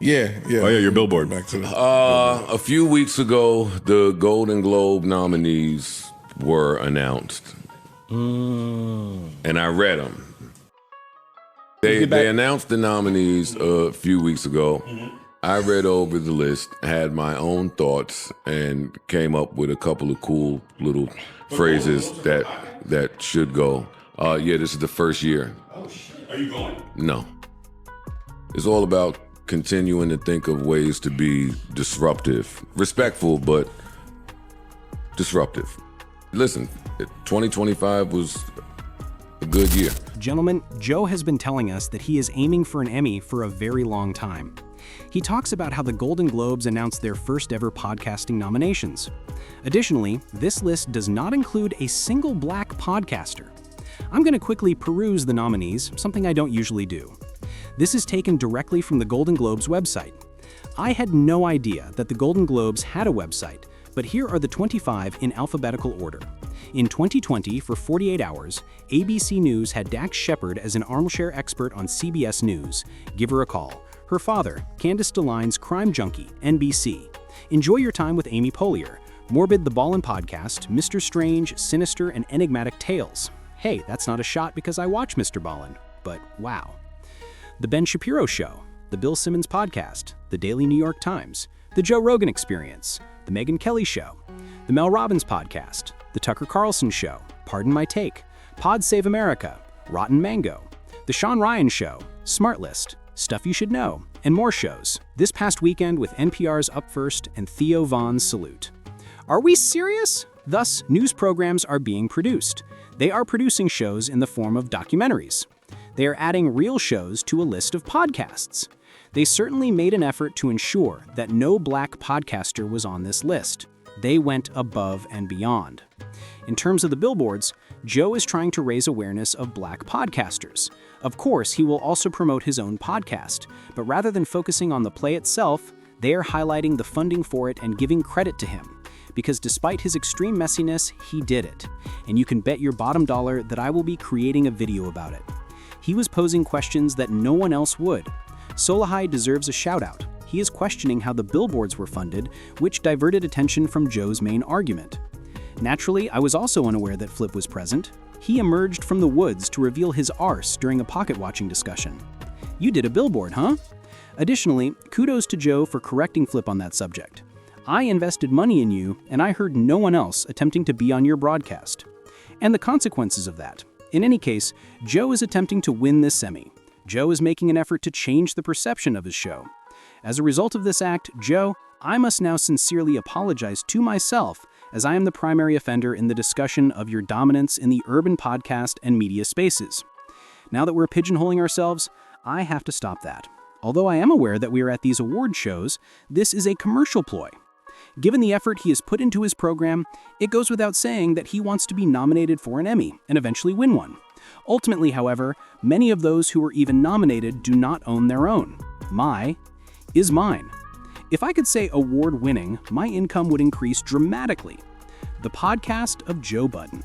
Yeah. Oh, yeah, your Billboard. Back to the A few weeks ago, the Golden Globe nominees were announced. And I read them. They announced the nominees a few weeks ago. I read over the list, had my own thoughts, and came up with a couple of cool little phrases that should go. Yeah, this is the first year. Oh, shit. Are you going? No. It's all about continuing to think of ways to be disruptive. Respectful, but disruptive. Listen, 2025 was a good year. Gentlemen, Joe has been telling us that he is aiming for an Emmy for a very long time. He talks about how the Golden Globes announced their first ever podcasting nominations. Additionally, this list does not include a single black podcaster. I'm going to quickly peruse the nominees, something I don't usually do. This is taken directly from the Golden Globes website. I had no idea that the Golden Globes had a website, but here are the 25 in alphabetical order. In 2020, for 48 hours, ABC News had Dax Shepard as an armchair expert on CBS News. Give her a call. Her father, Candace DeLine's crime junkie, NBC. Enjoy your time with Amy Polier. Morbid the Ballin' Podcast, Mr. Strange, Sinister, and Enigmatic Tales. Hey, that's not a shot because I watch Mr. Ballin', but wow. The Ben Shapiro Show, The Bill Simmons Podcast, The Daily New York Times, The Joe Rogan Experience, The Megyn Kelly Show, The Mel Robbins Podcast, The Tucker Carlson Show, Pardon My Take, Pod Save America, Rotten Mango, The Sean Ryan Show, Smart List, Stuff You Should Know, and more shows. This past weekend with NPR's Up First and Theo Vaughn's Salute. Are we serious? Thus, news programs are being produced. They are producing shows in the form of documentaries. They are adding real shows to a list of podcasts. They certainly made an effort to ensure that no black podcaster was on this list. They went above and beyond. In terms of the billboards, Joe is trying to raise awareness of black podcasters. Of course, he will also promote his own podcast, but rather than focusing on the play itself, they are highlighting the funding for it and giving credit to him. Because despite his extreme messiness, he did it. And you can bet your bottom dollar that I will be creating a video about it. He was posing questions that no one else would. Solahai deserves a shout-out. He is questioning how the billboards were funded, which diverted attention from Joe's main argument. Naturally, I was also unaware that Flip was present. He emerged from the woods to reveal his arse during a pocket-watching discussion. You did a billboard, huh? Additionally, kudos to Joe for correcting Flip on that subject. I invested money in you, and I heard no one else attempting to be on your broadcast. And the consequences of that. In any case, Joe is attempting to win this Emmy. Joe is making an effort to change the perception of his show. As a result of this act, Joe, I must now sincerely apologize to myself, as I am the primary offender in the discussion of your dominance in the urban podcast and media spaces. Now that we're pigeonholing ourselves, I have to stop that. Although I am aware that we are at these award shows, this is a commercial ploy. Given the effort he has put into his program, it goes without saying that he wants to be nominated for an Emmy and eventually win one. Ultimately, however, many of those who were even nominated do not own their own. My is mine. If I could say award-winning, my income would increase dramatically. The podcast of Joe Budden.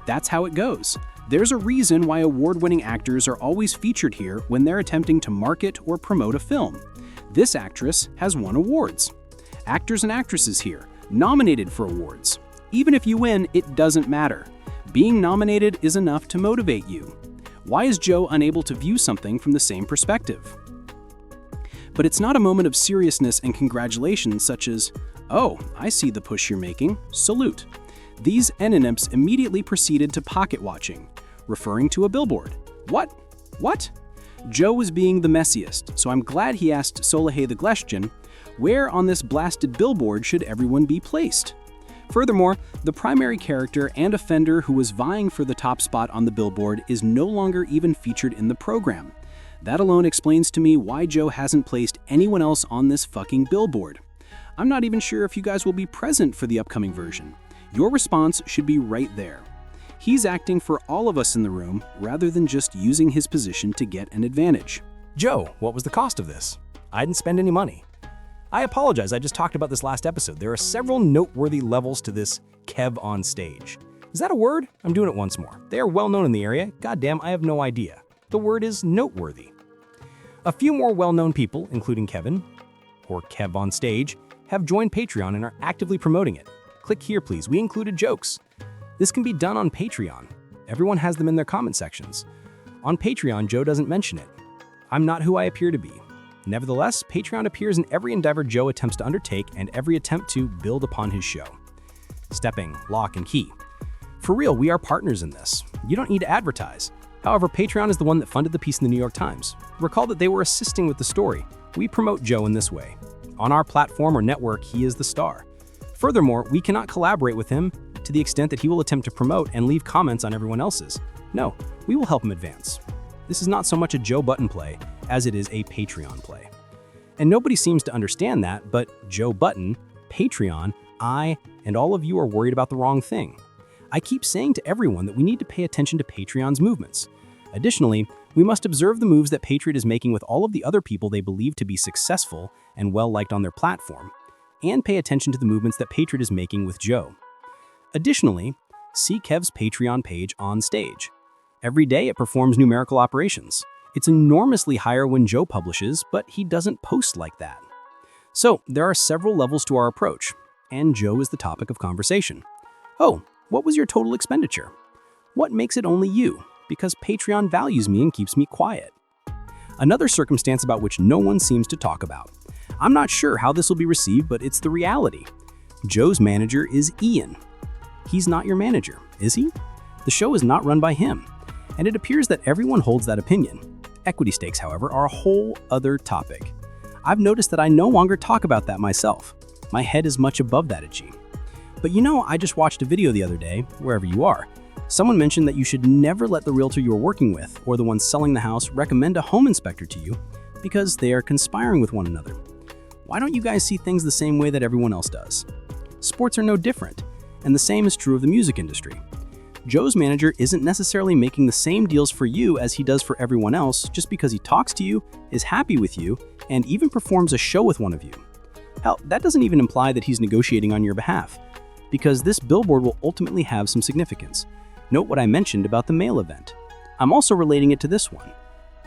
That's how it goes. There's a reason why award-winning actors are always featured here when they're attempting to market or promote a film. This actress has won awards. Actors and actresses here, nominated for awards. Even if you win, it doesn't matter. Being nominated is enough to motivate you. Why is Joe unable to view something from the same perspective? But it's not a moment of seriousness and congratulations such as, "Oh, I see the push you're making, salute." These enonyms immediately proceeded to pocket watching, referring to a billboard. What? Joe was being the messiest, so I'm glad he asked Solahai the question, where on this blasted billboard should everyone be placed? Furthermore, the primary character and offender who was vying for the top spot on the billboard is no longer even featured in the program. That alone explains to me why Joe hasn't placed anyone else on this fucking billboard. I'm not even sure if you guys will be present for the upcoming version. Your response should be right there. He's acting for all of us in the room rather than just using his position to get an advantage. Joe, what was the cost of this? I didn't spend any money. I apologize, I just talked about this last episode. There are several noteworthy levels to this Kev on stage. Is that a word? I'm doing it once more. They are well known in the area. Goddamn, I have no idea. The word is noteworthy. A few more well-known people, including Kevin, or Kev on Stage, have joined Patreon and are actively promoting it. Click here, please. We included jokes. This can be done on Patreon. Everyone has them in their comment sections. On Patreon, Joe doesn't mention it. I'm not who I appear to be. Nevertheless, Patreon appears in every endeavor Joe attempts to undertake and every attempt to build upon his show. Stepping, lock, and key. For real, we are partners in this. You don't need to advertise. However, Patreon is the one that funded the piece in the New York Times. Recall that they were assisting with the story. We promote Joe in this way. On our platform or network, he is the star. Furthermore, we cannot collaborate with him to the extent that he will attempt to promote and leave comments on everyone else's. No, we will help him advance. This is not so much a Joe Budden play as it is a Patreon play. And nobody seems to understand that, but Joe Budden, Patreon, I, and all of you are worried about the wrong thing. I keep saying to everyone that we need to pay attention to Patreon's movements. Additionally, we must observe the moves that Patriot is making with all of the other people they believe to be successful and well-liked on their platform, and pay attention to the movements that Patriot is making with Joe. Additionally, see Kev's Patreon page on stage. Every day it performs numerical operations. It's enormously higher when Joe publishes, but he doesn't post like that. So, there are several levels to our approach, and Joe is the topic of conversation. Oh, what was your total expenditure? What makes it only you? Because Patreon values me and keeps me quiet. Another circumstance about which no one seems to talk about. I'm not sure how this will be received, but it's the reality. Joe's manager is Ian. He's not your manager, is he? The show is not run by him, and it appears that everyone holds that opinion. Equity stakes, however, are a whole other topic. I've noticed that I no longer talk about that myself. My head is much above that itchy. But you know, I just watched a video the other day, wherever you are. Someone mentioned that you should never let the realtor you're working with or the one selling the house recommend a home inspector to you because they are conspiring with one another. Why don't you guys see things the same way that everyone else does? Sports are no different, and the same is true of the music industry. Joe's manager isn't necessarily making the same deals for you as he does for everyone else just because he talks to you, is happy with you, and even performs a show with one of you. Hell, that doesn't even imply that he's negotiating on your behalf, because this billboard will ultimately have some significance. Note what I mentioned about the mail event. I'm also relating it to this one.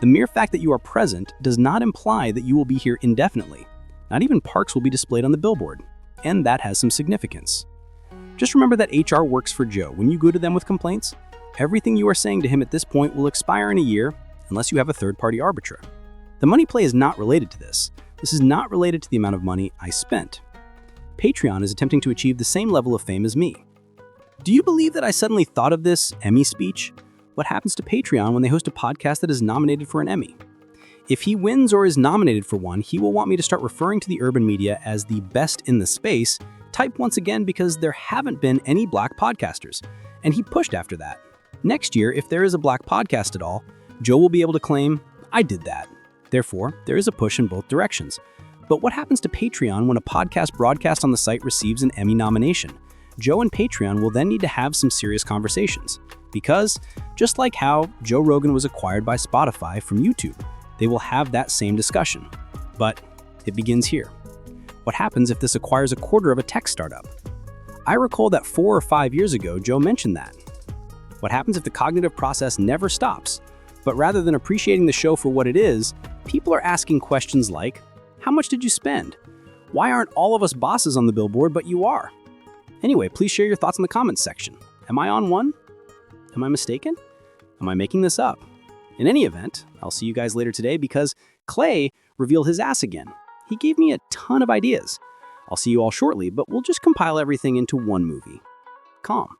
The mere fact that you are present does not imply that you will be here indefinitely. Not even parks will be displayed on the billboard, and that has some significance. Just remember that HR works for Joe. When you go to them with complaints, everything you are saying to him at this point will expire in a year unless you have a third-party arbiter. The money play is not related to this. This is not related to the amount of money I spent. Patreon is attempting to achieve the same level of fame as me. Do you believe that I suddenly thought of this Emmy speech? What happens to Patreon when they host a podcast that is nominated for an Emmy? If he wins or is nominated for one, he will want me to start referring to the urban media as the best in the space, type once again because there haven't been any black podcasters, and he pushed after that. Next year, if there is a black podcast at all, Joe will be able to claim, I did that. Therefore, there is a push in both directions. But what happens to Patreon when a podcast broadcast on the site receives an Emmy nomination? Joe and Patreon will then need to have some serious conversations. Because, just like how Joe Rogan was acquired by Spotify from YouTube, they will have that same discussion. But it begins here. What happens if this acquires a quarter of a tech startup? I recall that 4 or 5 years ago, Joe mentioned that. What happens if the cognitive process never stops? But rather than appreciating the show for what it is, people are asking questions like, how much did you spend? Why aren't all of us bosses on the billboard, but you are? Anyway, please share your thoughts in the comments section. Am I on one? Am I mistaken? Am I making this up? In any event, I'll see you guys later today because Clay revealed his ass again. He gave me a ton of ideas. I'll see you all shortly, but we'll just compile everything into one movie. Calm.